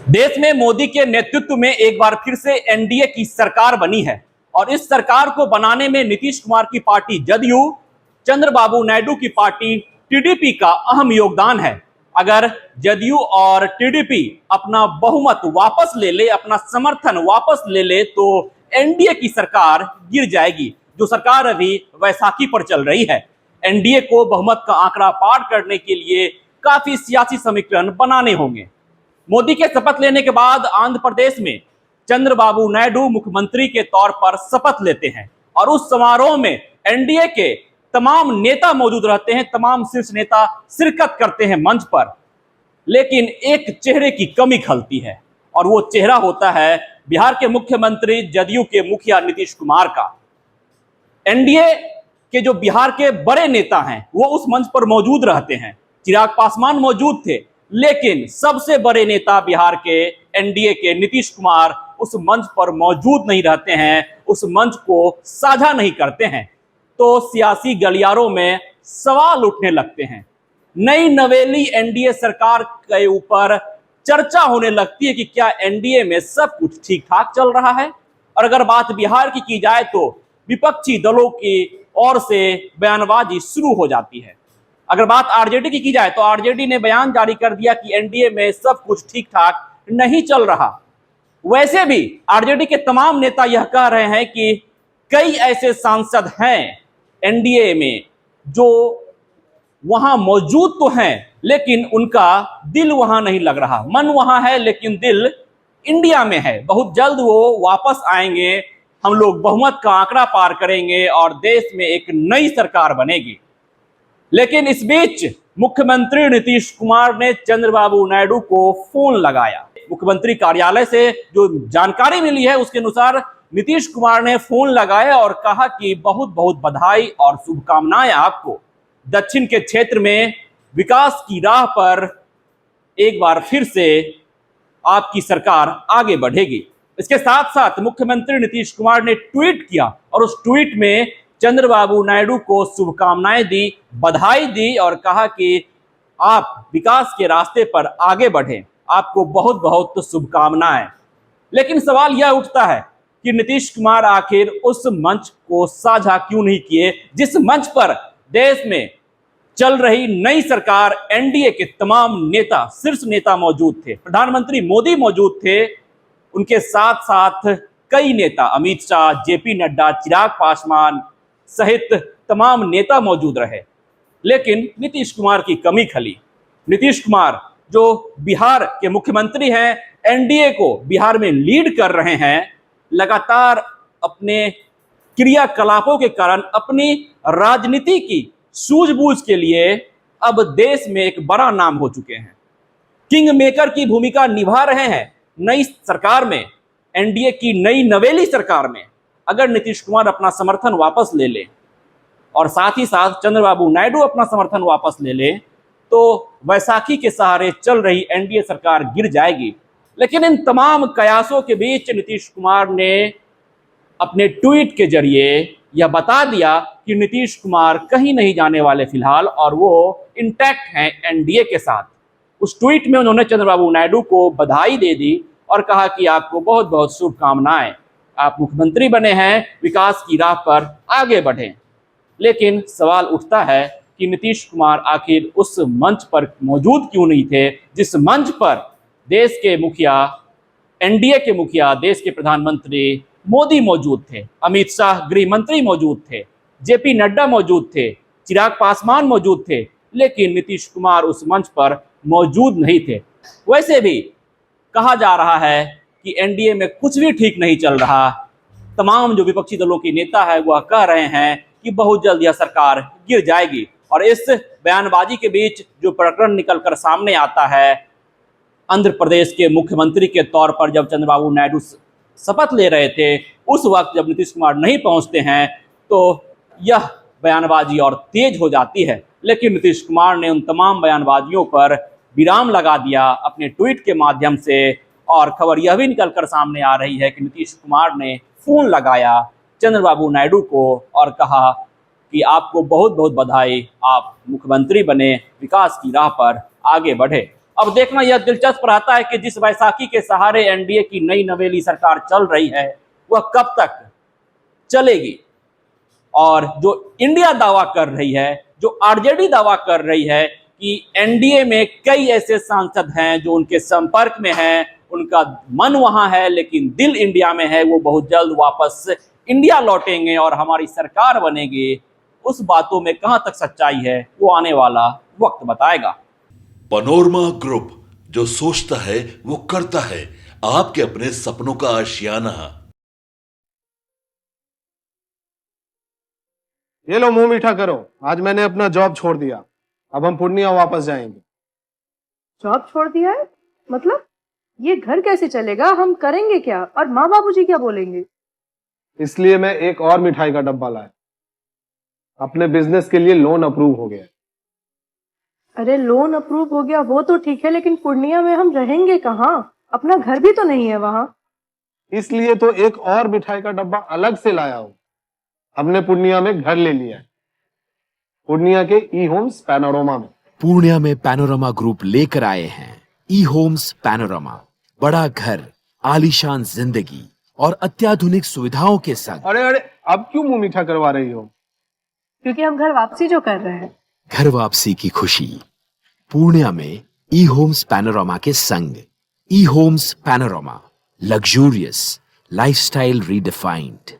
देश में मोदी के नेतृत्व में एक बार फिर से एनडीए की सरकार बनी है और इस सरकार को बनाने में नीतीश कुमार की पार्टी जदयू, चंद्रबाबू नायडू की पार्टी टीडीपी का अहम योगदान है। अगर जदयू और टीडीपी अपना बहुमत वापस ले ले, अपना समर्थन वापस ले ले तो एनडीए की सरकार गिर जाएगी, जो सरकार अभी वैसाखी पर चल रही है। एनडीए को बहुमत का आंकड़ा पार करने के लिए काफी सियासी समीकरण बनाने होंगे। मोदी के शपथ लेने के बाद आंध्र प्रदेश में चंद्रबाबू नायडू मुख्यमंत्री के तौर पर शपथ लेते हैं और उस समारोह में एनडीए के तमाम नेता मौजूद रहते हैं, तमाम शीर्ष नेता शिरकत करते हैं मंच पर। लेकिन एक चेहरे की कमी खलती है और वो चेहरा होता है बिहार के मुख्यमंत्री जदयू के मुखिया नीतीश कुमार का। एनडीए के जो बिहार के बड़े नेता हैं वो उस मंच पर मौजूद रहते हैं। चिराग पासवान मौजूद थे, लेकिन सबसे बड़े नेता बिहार के एनडीए के नीतीश कुमार उस मंच पर मौजूद नहीं रहते हैं, उस मंच को साझा नहीं करते हैं। तो सियासी गलियारों में सवाल उठने लगते हैं। नई नवेली एनडीए सरकार के ऊपर चर्चा होने लगती है कि क्या एनडीए में सब कुछ ठीक ठाक चल रहा है। और अगर बात बिहार की जाए तो विपक्षी दलों की ओर से बयानबाजी शुरू हो जाती है। अगर बात आरजेडी की जाए तो आरजेडी ने बयान जारी कर दिया कि एनडीए में सब कुछ ठीक ठाक नहीं चल रहा। वैसे भी आरजेडी के तमाम नेता यह कह रहे हैं कि कई ऐसे सांसद हैं एनडीए में जो वहां मौजूद तो हैं, लेकिन उनका दिल वहां नहीं लग रहा। मन वहां है लेकिन दिल इंडिया में है। बहुत जल्द वो वापस आएंगे, हम लोग बहुमत का आंकड़ा पार करेंगे और देश में एक नई सरकार बनेगी। लेकिन इस बीच मुख्यमंत्री नीतीश कुमार ने चंद्रबाबू नायडू को फोन लगाया। मुख्यमंत्री कार्यालय से जो जानकारी मिली है उसके अनुसार नीतीश कुमार ने फोन लगाया और कहा कि बहुत बहुत बधाई और शुभकामनाएं आपको। दक्षिण के क्षेत्र में विकास की राह पर एक बार फिर से आपकी सरकार आगे बढ़ेगी। इसके साथ साथ मुख्यमंत्री नीतीश कुमार ने ट्वीट किया और उस ट्वीट में चंद्रबाबू नायडू को शुभकामनाएं दी, बधाई दी और कहा कि आप विकास के रास्ते पर आगे बढ़ें, आपको बहुत बहुत शुभकामनाएं। लेकिन सवाल यह उठता है कि नीतीश कुमार आखिर उस मंच को साझा क्यों नहीं किए जिस मंच पर देश में चल रही नई सरकार एनडीए के तमाम नेता, शीर्ष नेता मौजूद थे। प्रधानमंत्री मोदी मौजूद थे, उनके साथ साथ कई नेता अमित शाह, जेपी नड्डा, चिराग पासवान सहित तमाम नेता मौजूद रहे। लेकिन नीतीश कुमार की कमी खली। नीतीश कुमार जो बिहार के मुख्यमंत्री हैं, एनडीए को बिहार में लीड कर रहे हैं, लगातार अपने क्रियाकलापों के कारण अपनी राजनीति की सूझबूझ के लिए अब देश में एक बड़ा नाम हो चुके हैं। किंग मेकर की भूमिका निभा रहे हैं नई सरकार में, एनडीए की नई नवेली सरकार में। अगर नीतीश कुमार अपना समर्थन वापस ले ले और साथ ही साथ चंद्रबाबू नायडू अपना समर्थन वापस ले ले तो वैसाखी के सहारे चल रही एनडीए सरकार गिर जाएगी। लेकिन इन तमाम कयासों के बीच नीतीश कुमार ने अपने ट्वीट के जरिए यह बता दिया कि नीतीश कुमार कहीं नहीं जाने वाले फिलहाल और वो इंटैक्ट हैं एनडीए के साथ। उस ट्वीट में उन्होंने चंद्रबाबू नायडू को बधाई दे दी और कहा कि आपको बहुत बहुत शुभकामनाएं, आप मुख्यमंत्री बने हैं, विकास की राह पर आगे बढ़ें। लेकिन सवाल उठता है कि नीतीश कुमार आखिर उस मंच पर मौजूद क्यों नहीं थे जिस मंच पर देश के मुखिया, एनडीए के मुखिया, देश के प्रधानमंत्री मोदी मौजूद थे, अमित शाह गृह मंत्री मौजूद थे, जेपी नड्डा मौजूद थे, चिराग पासवान मौजूद थे, लेकिन नीतीश कुमार उस मंच पर मौजूद नहीं थे। वैसे भी कहा जा रहा है कि एनडीए में कुछ भी ठीक नहीं चल रहा। तमाम जो विपक्षी दलों के नेता है वह कह रहे हैं कि बहुत जल्द यह सरकार गिर जाएगी। और इस बयानबाजी के बीच जो प्रकरण निकलकर सामने आता है, आंध्र प्रदेश के मुख्यमंत्री के तौर पर जब चंद्रबाबू नायडू शपथ ले रहे थे, उस वक्त जब नीतीश कुमार नहीं पहुंचते हैं तो यह बयानबाजी और तेज हो जाती है। लेकिन नीतीश कुमार ने उन तमाम बयानबाजियों पर विराम लगा दिया अपने ट्वीट के माध्यम से। और खबर यह भी निकलकर सामने आ रही है कि नीतीश कुमार ने फोन लगाया चंद्रबाबू नायडू को और कहा कि आपको बहुत बहुत बधाई, आप मुख्यमंत्री बने, विकास की राह पर आगे बढ़े। अब देखना यह दिलचस्प रहता है कि जिस बैसाखी के सहारे एनडीए की नई नवेली सरकार चल रही है वह कब तक चलेगी। और जो इंडिया दावा कर रही है, जो आरजेडी दावा कर रही है कि एनडीए में कई ऐसे सांसद हैं जो उनके संपर्क में हैं, उनका मन वहां है लेकिन दिल इंडिया में है, वो बहुत जल्द वापस इंडिया लौटेंगे और हमारी सरकार बनेगी, उस बातों में कहां तक सच्चाई है वो आने वाला वक्त बताएगा। पैनोरमा ग्रुप, जो सोचता है वो करता है, आपके अपने सपनों का आशियाना। ये लो मुंह मीठा करो, आज मैंने अपना जॉब छोड़ दिया, अब हम पूर्णिया वापस जाएंगे। जॉब छोड़ दिया है? मतलब ये घर कैसे चलेगा? हम करेंगे क्या? और माँ बाबूजी क्या बोलेंगे? इसलिए मैं एक और मिठाई का डब्बा लाया, अपने बिजनेस के लिए लोन अप्रूव हो गया। अरे लोन अप्रूव हो गया वो तो ठीक है, लेकिन पूर्णिया में हम रहेंगे कहाँ? अपना घर भी तो नहीं है वहां। इसलिए तो एक और मिठाई का डब्बा अलग से लाया हूं। हमने पूर्णिया में घर ले लिया है, पूर्णिया के ई होम्स पैनोरमा में। पूर्णिया में पैनोरमा ग्रुप लेकर आए हैं ई होम्स पैनोरमा, बड़ा घर, आलीशान जिंदगी और अत्याधुनिक सुविधाओं के संग। अरे अरे, अब क्यों मुंह मीठा करवा रही हो? क्योंकि हम घर वापसी जो कर रहे हैं। घर वापसी की खुशी पूर्णिया में ई होम्स पैनोरमा के संग। E Homes Panorama, luxurious lifestyle redefined.